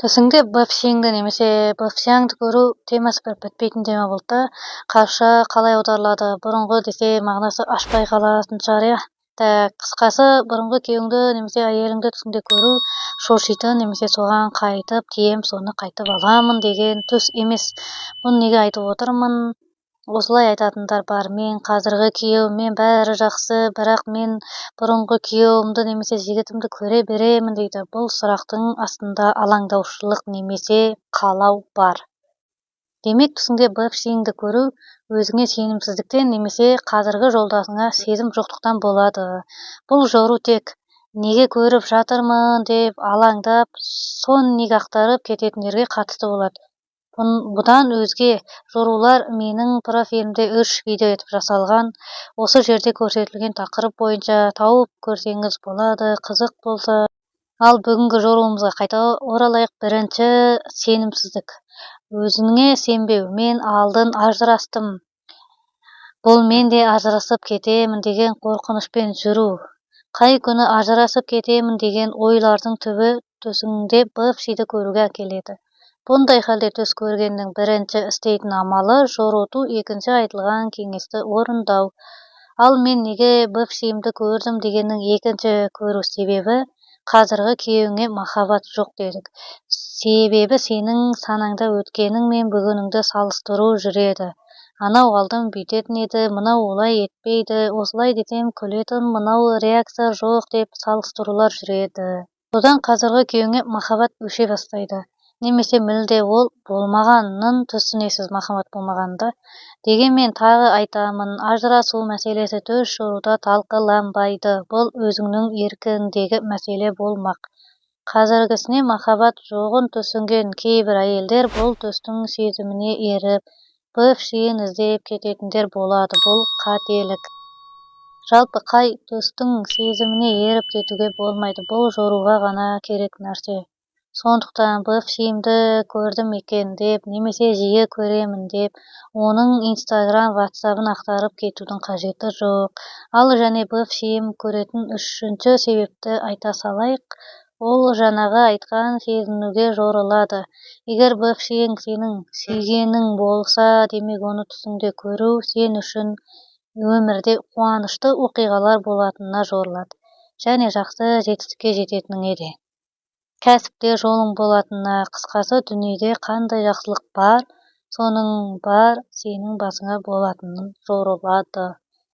Түсіңде быпшеңді немесе быпшаңды көру темасы бір бітпейтін тема болды да. Қапша қалай аударылады? Бұрынғы десе мағынасы ашпай қалатын шығар, иә. Қысқасы, бұрынғы күйеуіңді немесе әйеліңді түсіңде көру шошитын немесе соған қайтып тием, соны қайтып аламын деген түс емес. Бұны неге айтып отырмын? Осылай айтатындар бар. Мен қазіргі күйеуіммен бәрі жақсы, бірақ мен бұрынғы күйеуімді немесе жігітімді көре беремін дейді. Бұл сұрақтың астында алаңдаушылық немесе қалау бар. Демек, түсіңде быпшеңді көру өзіңе сенімсіздіктен немесе қазіргі жолдасыңа сезім жоқтықтан болады. Бұл жору тек неге көріп жатырмын деп алаңдап, сон неге ақтарып кететіндерге қатысты болады. Бұдан өзге жорулар менің профилімде 3 видео етіп жасалған. Осы жерде көрсетілген тақырып бойынша тауып көрсеңіз болады, қызық болса. Ал бүгінгі жоруымызға қайта оралайық. Бірінші, сенімсіздік. Өзіңе сенбеу. Мен алдын ажырастым. Бұл мен де ажырасып кетемін деген қорқынышпен жүру. Қай күні ажырасып кетемін деген ойлардың түбі түсіңде быпшиді көруге әкеледі. Бұндай халде түс көргеннің бірінші істейтін амалы жоруту, екінші айтылған кеңесті орындау. Ал мен неге быпшиімді көрдім дегеннің екінші көру себебі қазіргі күйеуіңе махаббат жоқ дедік. Себебі сенің санаңда өткенің мен бүгініңді салыстыру жүреді. Анау алдым бүйтетін еді, мынау олай етпейді, осылай десем күлетін, мынау реакция жоқ деп салыстырулар жүреді. Содан қазіргі күйеуіңе махаббат өше бастайды. Немесе мүлде ол болмағанын түсінесіз, махаббат болмағанды. Дегенмен тағы айтамын, ажырасу мәселесі түс жоруда талқыланбайды. Бұл өзіңнің еркіңдегі мәселе болмақ. Қазіргісіне махаббат жоғын түсінген кейбір әйелдер бұл түстің сезіміне еріп, быпшиін іздеп кететіндер болады. Бұл қателік. Жалпы қай түстің сезіміне еріп кетуге болмайды. Бұл жоруға ғана керек нәрсе. Сондықтан быпшиімді көрдім екен деп, немесе жиі көремін деп, оның Instagram, WhatsApp'ын ақтарып кетудің қажеті жоқ. Ал және быпшиім көретін үшінші себепті айта салайық. Ол жаңағы айтқан сезінуге жорылады. Егер быпшиің сенің сүйгенің болса, демек оны түсіңде көру сен үшін өмірде қуанышты оқиғалар болатынына жорылады. Және жақсы жетістікке жететініңе де. Кәсіпте жолың болатынына, қысқасы дүниеде қандай жақсылық бар, соның бар сенің басыңа болатынын жорылады.